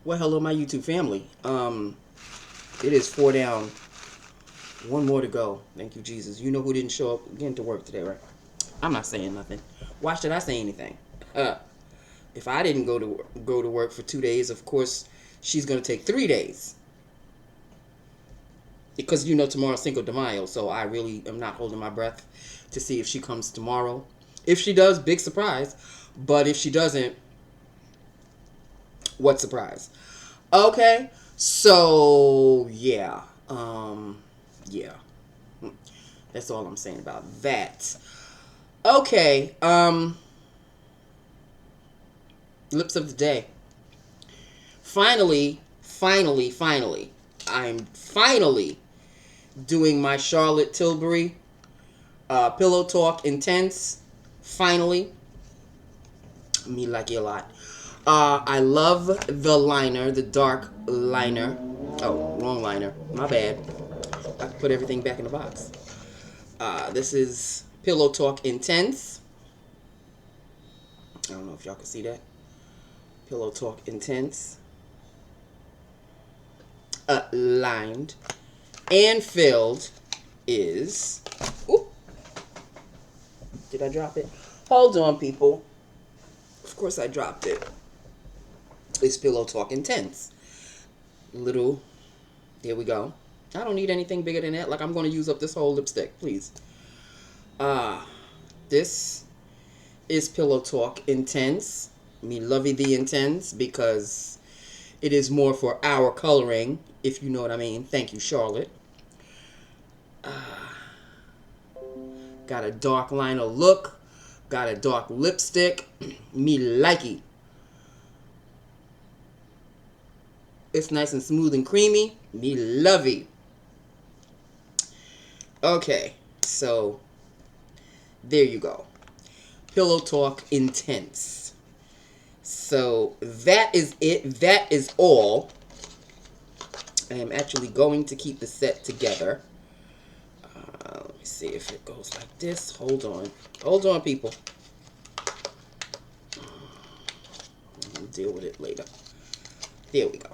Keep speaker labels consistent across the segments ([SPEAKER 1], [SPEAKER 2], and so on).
[SPEAKER 1] Well, hello, my YouTube family. It is 4 down, one more to go. Thank you, Jesus. You know who didn't show up again to work today, right? I'm not saying nothing. Why should I say anything? If I didn't go to work for 2 days, of course she's gonna take 3 days because tomorrow's Cinco de Mayo. So I really am not holding my breath to see if she comes tomorrow. If she does, big surprise. But if she doesn't, what surprise? Okay, so yeah, yeah. That's all I'm saying about that. Okay, lips of the day. Finally, I'm finally doing my Charlotte Tilbury Pillow Talk Intense. Finally, me like it a lot. I love the liner, the dark liner. Oh, wrong liner. My bad. I put everything back in the box. This is Pillow Talk Intense. I don't know if y'all can see that. Pillow Talk Intense. Lined and filled is... Ooh. Did I drop it? Hold on, people. Of course I dropped it. It's Pillow Talk Intense. Little... There we go. I don't need anything bigger than that. Like, I'm going to use up this whole lipstick. Please. This is Pillow Talk Intense. Me lovey the intense because it is more for our coloring, if you know what I mean. Thank you, Charlotte. Got a dark liner look. Got a dark lipstick. Me likey. It's nice and smooth and creamy. Me lovey. Okay, so there you go. Pillow Talk Intense. So that is it. That is all. I am actually going to keep the set together. Let me see if it goes like this. Hold on. Hold on, people. We'll deal with it later. There we go.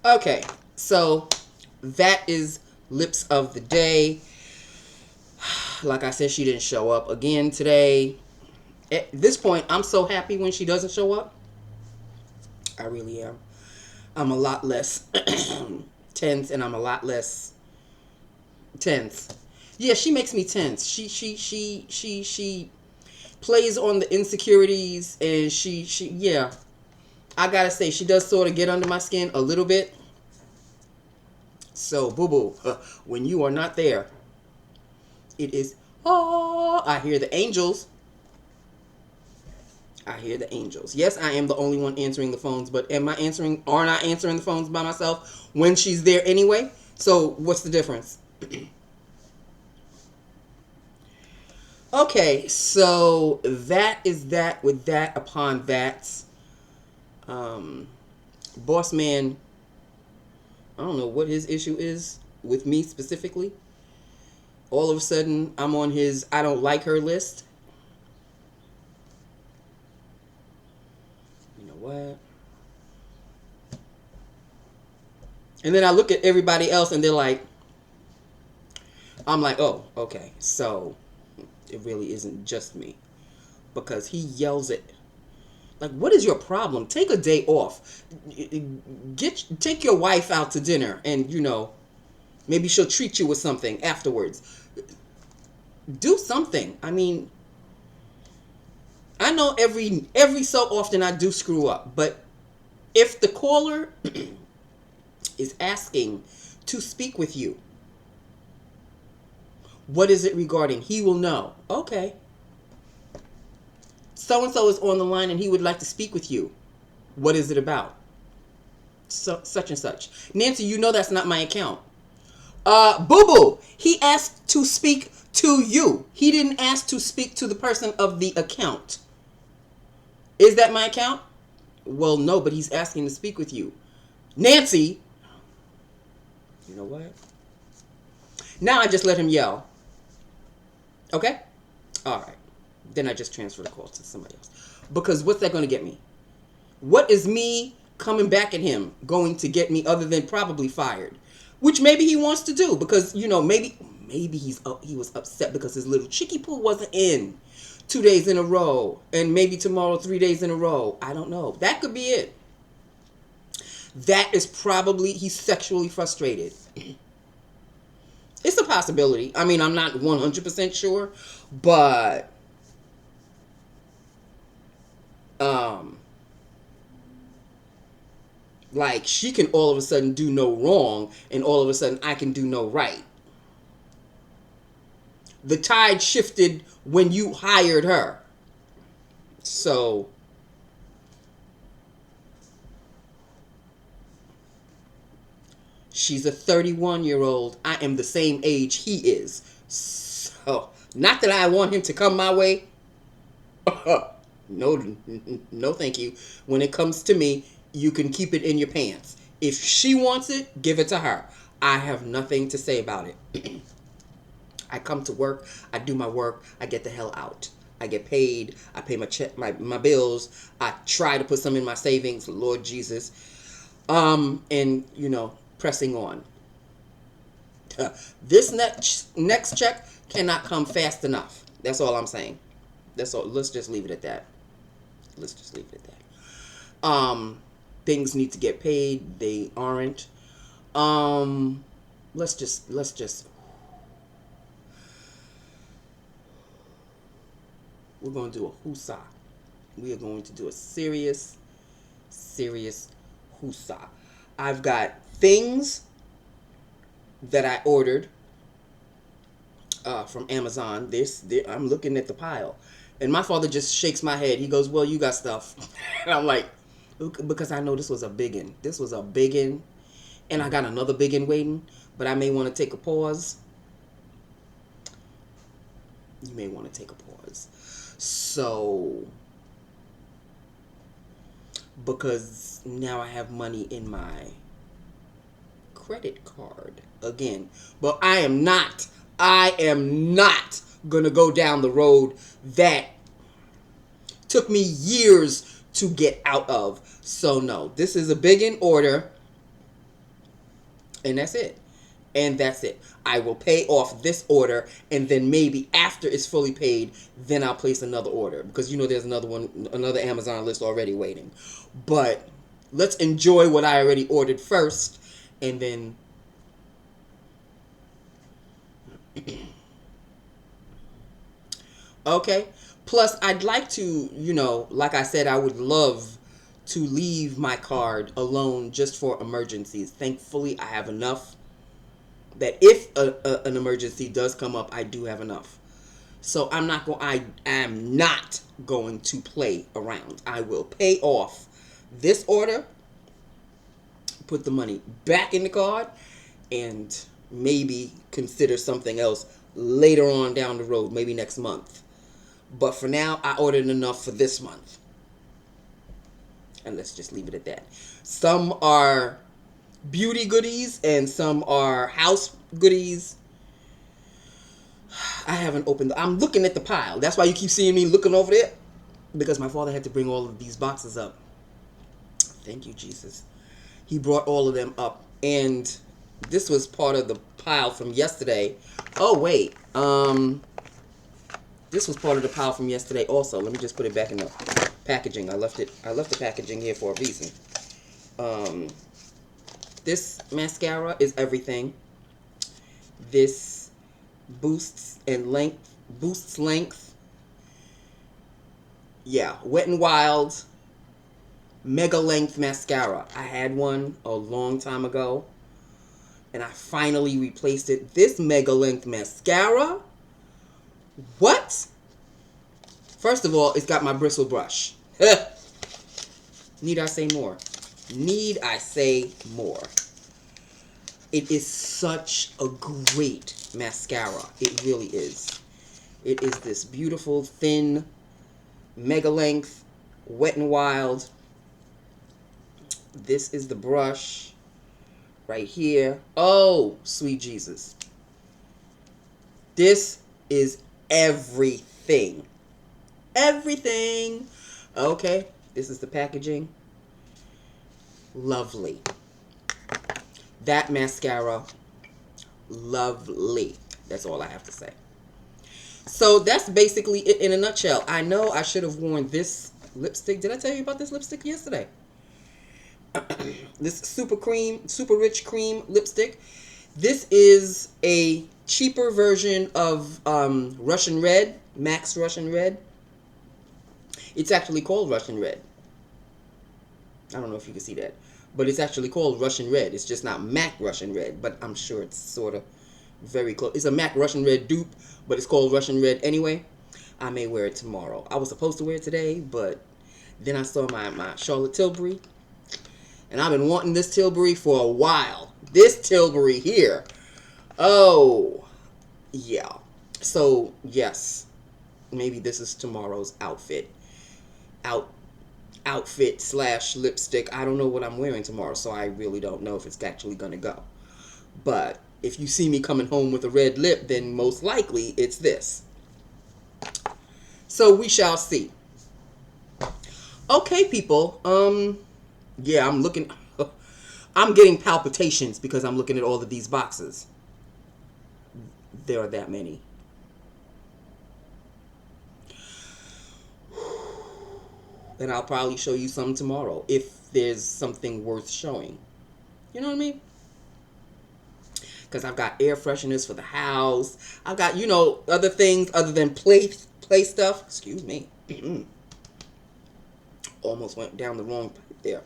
[SPEAKER 1] Okay, so that is Lips of the Day. Like I said, she didn't show up again today. At this point, I'm so happy when she doesn't show up. I really am. I'm a lot less tense, and I'm a lot less tense. Yeah, she makes me tense. She plays on the insecurities, and yeah. I gotta say, she does sort of get under my skin a little bit. So, boo-boo, when you are not there, it is, oh, I hear the angels. I hear the angels. Yes, I am the only one answering the phones, but aren't I answering the phones by myself when she's there anyway? So, what's the difference? Okay, so that is that with that upon that. Boss man, I don't know what his issue is with me specifically. All of a sudden, I'm on his I don't like her list. You know what? And then I look at everybody else and they're like, I'm like, oh, okay. So it really isn't just me. Because he yells at, like, what is your problem? Take a day off. Take your wife out to dinner and, maybe she'll treat you with something afterwards. Do something. I mean, I know every so often I do screw up, but if the caller is asking to speak with you, what is it regarding? He will know. Okay. So-and-so is on the line and he would like to speak with you. What is it about? Such and such. Nancy, you know that's not my account. Boo-boo, he asked to speak to you. He didn't ask to speak to the person of the account. Is that my account? Well, no, but he's asking to speak with you. Nancy, you know what? Now I just let him yell. Okay? All right. Then I just transfer the call to somebody else. Because what's that going to get me? What is me coming back at him going to get me other than probably fired? Which maybe he wants to do because, maybe he was upset because his little chickie poo wasn't in 2 days in a row, and maybe tomorrow 3 days in a row. I don't know. That could be it. That is probably he's sexually frustrated. It's a possibility. I mean, I'm not 100% sure, but like she can all of a sudden do no wrong, and all of a sudden I can do no right. The tide shifted when you hired her. So she's a 31-year-old. I am the same age he is. So, not that I want him to come my way. No, no, thank you. When it comes to me, you can keep it in your pants. If she wants it, give it to her. I have nothing to say about it. I come to work, I do my work, I get the hell out. I get paid, I pay my bills, I try to put some in my savings, Lord Jesus. And pressing on. This next check cannot come fast enough. That's all I'm saying. That's all. Let's just leave it at that. Let's just leave it at that. Things need to get paid. They aren't. Let's just we're going to do a husa. We are going to do a serious husa. I've got things that I ordered from Amazon. I'm looking at the pile, and my father just shakes my head. He goes, "Well, you got stuff," and I'm like, because I know this was a biggin. This was a biggin, and I got another biggin waiting. But I may want to take a pause. You may want to take a pause. So, because now I have money in my credit card again. But I am not going to go down the road that took me years to get out of. So no, this is a big in order, and that's it. And that's it. I will pay off this order, and then maybe after it's fully paid, then I'll place another order. Because there's another Amazon list already waiting. But let's enjoy what I already ordered first, and then okay. Plus, I'd like to, like I said, I would love to leave my card alone just for emergencies. Thankfully, I have enough that if an emergency does come up, I do have enough. So I am not going to play around. I will pay off this order, put the money back in the card, and maybe consider something else later on down the road, maybe next month. But for now, I ordered enough for this month. And let's just leave it at that. Some are beauty goodies and some are house goodies. I haven't opened. I'm looking at the pile. That's why you keep seeing me looking over there. Because my father had to bring all of these boxes up. Thank you, Jesus. He brought all of them up. And this was part of the pile from yesterday. Oh, wait. This was part of the pile from yesterday also. Let me just put it back in the packaging. I left the packaging here for a reason. This mascara is everything. This boosts length. Yeah, Wet n Wild Mega Length Mascara. I had one a long time ago, and I finally replaced it. This Mega Length Mascara, what? First of all, it's got my bristle brush. Need I say more? Need I say more? It is such a great mascara. It really is. It is this beautiful, thin, mega length, Wet n Wild. This is the brush right here. Oh, sweet Jesus. This is everything. Everything. Okay, this is the packaging. Lovely. That mascara, lovely. That's all I have to say. So that's basically it in a nutshell. I know I should have worn this lipstick. Did I tell you about this lipstick yesterday? This super rich cream lipstick. This is a cheaper version of Russian Red, Max Russian Red. It's actually called Russian Red. I don't know if you can see that. But it's actually called Russian Red. It's just not MAC Russian Red, but I'm sure it's sort of very close. It's a MAC Russian Red dupe, but it's called Russian Red anyway. I may wear it tomorrow. I was supposed to wear it today, but then I saw my Charlotte Tilbury. And I've been wanting this Tilbury for a while. This Tilbury here. Oh, yeah. So, yes. Maybe this is tomorrow's outfit. Outfit / lipstick. I don't know what I'm wearing tomorrow, so I really don't know if it's actually going to go. But if you see me coming home with a red lip, then most likely it's this. So we shall see. Okay, people. Yeah, I'm getting palpitations because I'm looking at all of these boxes. There are that many. And I'll probably show you some tomorrow if there's something worth showing. You know what I mean? Because I've got air fresheners for the house. I've got, other things other than play stuff. Excuse me. Almost went down the wrong pipe there.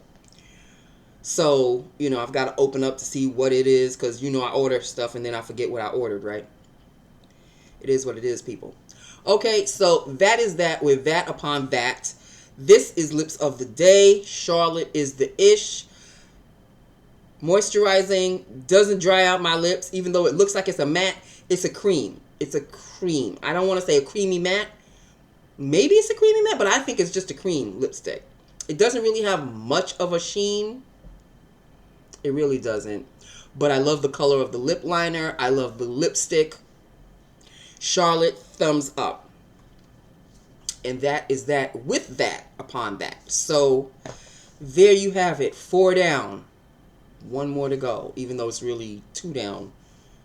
[SPEAKER 1] So, I've got to open up to see what it is because, I order stuff and then I forget what I ordered, right? It is what it is, people. Okay, so that is that with that upon that. This is Lips of the Day. Charlotte is the ish. Moisturizing. Doesn't dry out my lips. Even though it looks like it's a matte, it's a cream. It's a cream. I don't want to say a creamy matte. Maybe it's a creamy matte, but I think it's just a cream lipstick. It doesn't really have much of a sheen. It really doesn't. But I love the color of the lip liner. I love the lipstick. Charlotte, thumbs up. And that is that with that upon that. So there you have it. 4 down. 1 more to go. Even though it's really 2 down.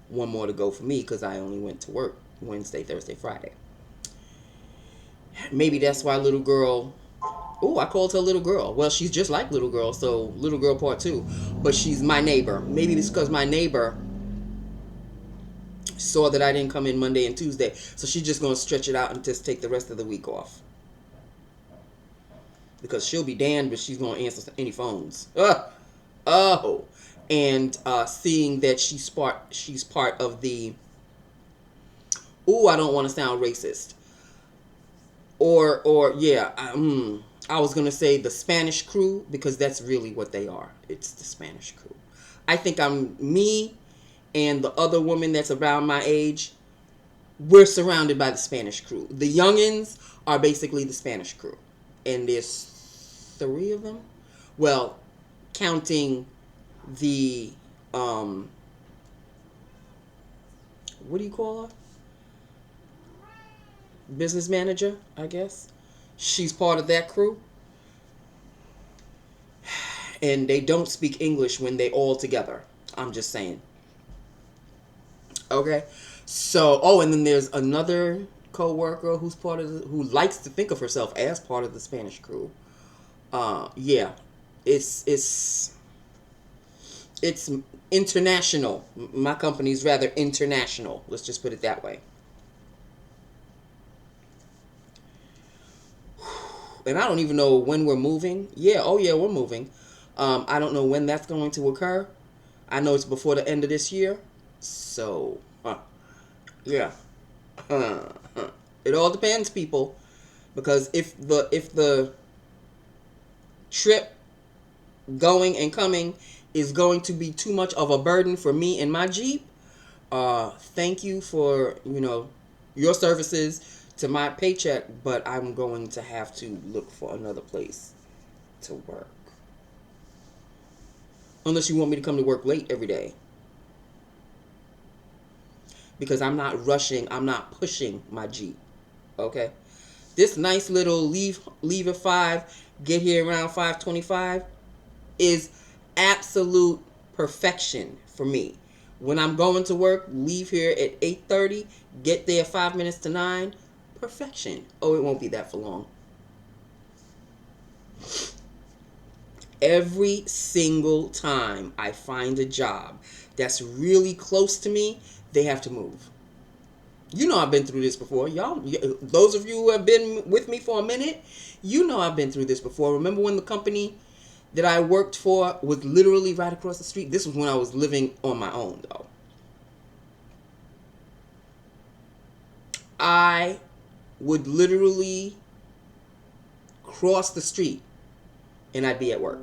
[SPEAKER 1] 1 more to go for me because I only went to work Wednesday, Thursday, Friday. Maybe that's why little girl... Oh, I called her little girl. Well, she's just like little girl, so little girl part 2. But she's my neighbor. Maybe it's because my neighbor saw that I didn't come in Monday and Tuesday. So she's just going to stretch it out and just take the rest of the week off. Because she'll be damned if she's going to answer any phones. Oh. And seeing that she's part of the... Ooh, I don't want to sound racist. I was going to say the Spanish crew, because that's really what they are. It's the Spanish crew. I think me and the other woman that's around my age, we're surrounded by the Spanish crew. The youngins are basically the Spanish crew. And there's 3 of them. Well, counting the, what do you call her? Business manager, I guess. She's part of that crew. And they don't speak English when they all together. I'm just saying. Okay. So, and then there's another co-worker who's who likes to think of herself as part of the Spanish crew. Yeah. It's international. My company's rather international. Let's just put it that way. And I don't even know when we're moving. Yeah, we're moving. I don't know when that's going to occur. I know it's before the end of this year. So, yeah. It all depends, people. Because if the trip going and coming is going to be too much of a burden for me and my Jeep, thank you for, your services to my paycheck, but I'm going to have to look for another place to work. Unless you want me to come to work late every day. Because I'm not rushing, I'm not pushing my Jeep. Okay? This nice little leave at 5, get here around 5:25 is absolute perfection for me. When I'm going to work, leave here at 8:30, get there 5 minutes to 9, perfection. Oh, it won't be that for long. Every single time I find a job that's really close to me, they have to move. You know I've been through this before. Y'all, those of you who have been with me for a minute, you know I've been through this before. Remember when the company that I worked for was literally right across the street? This was when I was living on my own, though. I would literally cross the street and I'd be at work.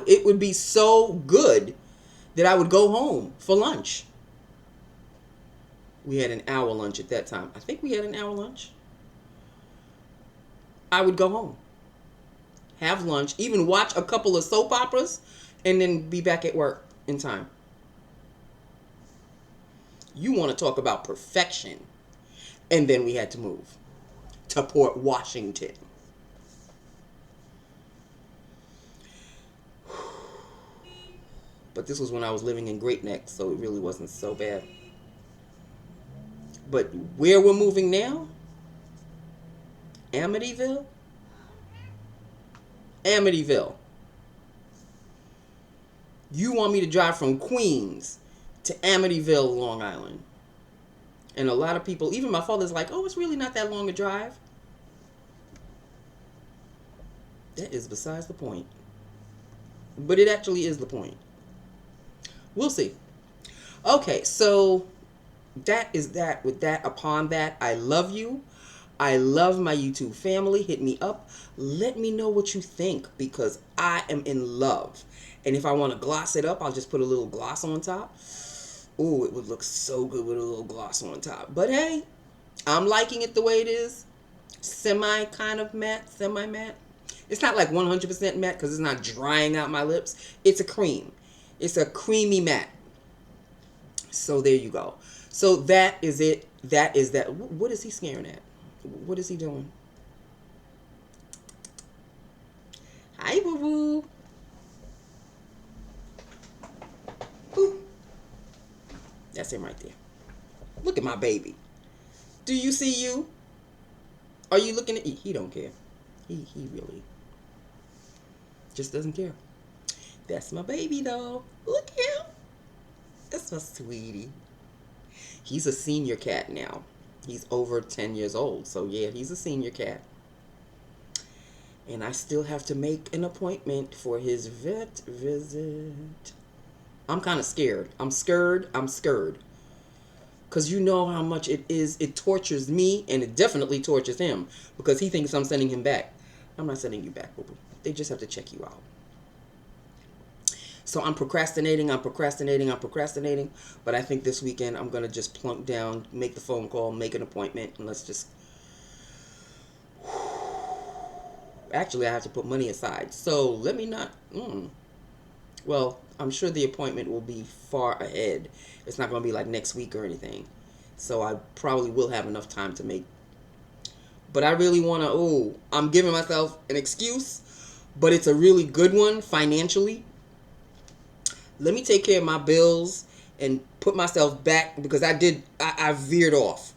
[SPEAKER 1] It would be so good that I would go home for lunch. We had an hour lunch at that time. I think we had an hour lunch. I would go home, have lunch, even watch a couple of soap operas, and then be back at work in time. You want to talk about perfection. And then we had to move to Port Washington. But this was when I was living in Great Neck, so it really wasn't so bad. But where we're moving now, Amityville. You want me to drive from Queens to Amityville, Long Island. And a lot of people, even my father's like, oh, it's really not that long a drive. That is besides the point. But it actually is the point. We'll see. Okay, so that is that. With that, upon that, I love you. I love my YouTube family. Hit me up. Let me know what you think, because I am in love. And if I want to gloss it up, I'll just put a little gloss on top. Ooh, it would look so good with a little gloss on top. But hey, I'm liking it the way it is. Semi matte. It's not like 100% matte because it's not drying out my lips. It's a cream. It's a creamy matte. So there you go. So that is it. That is that. What is he scaring at? What is he doing? Hi, boo-boo. Ooh. That's him right there. Look at my baby. Do you see you? Are you looking at... He don't care. He really just doesn't care. That's my baby, though. Look at him. That's my sweetie. He's a senior cat now. He's over 10 years old. So, yeah, he's a senior cat. And I still have to make an appointment for his vet visit. I'm kind of scared. I'm scared. Because you know how much it is. It tortures me, and it definitely tortures him. Because he thinks I'm sending him back. I'm not sending you back, boo-boo. They just have to check you out. So I'm procrastinating. But I think this weekend I'm going to just plunk down, make the phone call, make an appointment, and let's just... Actually, I have to put money aside. So let me not... Well, I'm sure the appointment will be far ahead. It's not going to be like next week or anything. So I probably will have enough time to make... But I really want to... I'm giving myself an excuse, but it's a really good one financially. Let me take care of my bills and put myself back, because I veered off.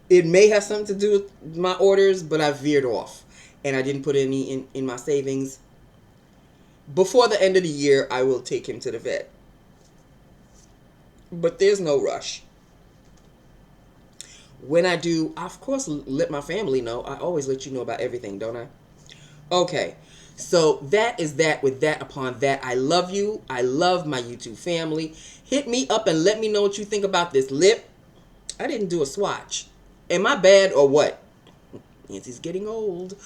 [SPEAKER 1] It may have something to do with my orders, but I veered off. And I didn't put any in my savings. Before the end of the year, I will take him to the vet. But there's no rush. When I do, I, of course, let my family know. I always let you know about everything, don't I? Okay. So that is that. With that, upon that, I love you. I love my YouTube family. Hit me up and let me know what you think about this lip. I didn't do a swatch. Am I bad or what? Nancy's getting old.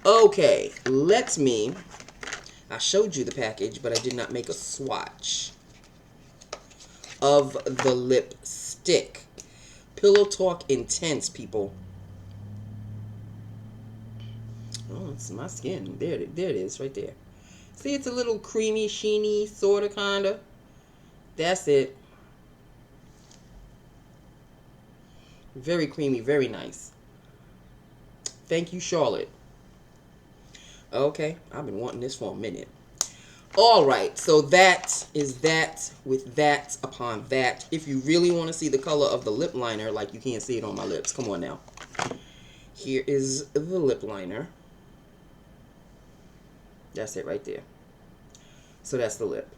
[SPEAKER 1] Okay, I showed you the package, but I did not make a swatch of the lipstick. Pillow Talk Intense, people. Oh, it's my skin. There it is, right there. See, it's a little creamy, sheeny, sort of, kind of. That's it. Very creamy, very nice. Thank you, Charlotte. Okay, I've been wanting this for a minute. All right, so that is that with that upon that. If you really want to see the color of the lip liner, like you can't see it on my lips, come on now. Here is the lip liner. That's it right there. So that's the lip.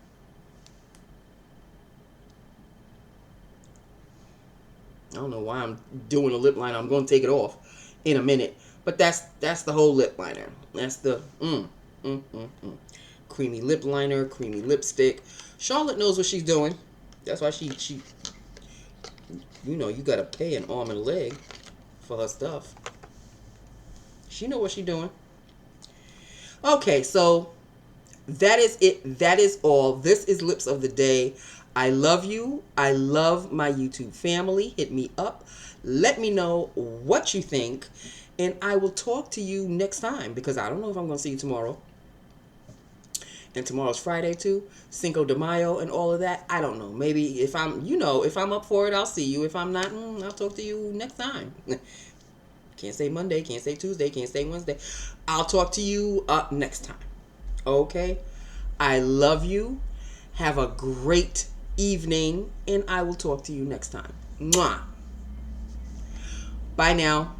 [SPEAKER 1] I don't know why I'm doing a lip liner. I'm going to take it off in a minute. But that's the whole lip liner. That's the creamy lip liner, creamy lipstick. Charlotte knows what she's doing. That's why she you know, you got to pay an arm and a leg for her stuff. She know what she's doing. Okay, so that is it. That is all. This is Lips of the Day. I love you. I love my YouTube family. Hit me up. Let me know what you think. And I will talk to you next time because I don't know if I'm going to see you tomorrow. And tomorrow's Friday too. Cinco de Mayo and all of that. I don't know. Maybe if I'm, if I'm up for it, I'll see you. If I'm not, I'll talk to you next time. Can't say Monday. Can't say Tuesday. Can't say Wednesday. I'll talk to you next time. Okay? I love you. Have a great evening, and I will talk to you next time. Mwah. Bye now.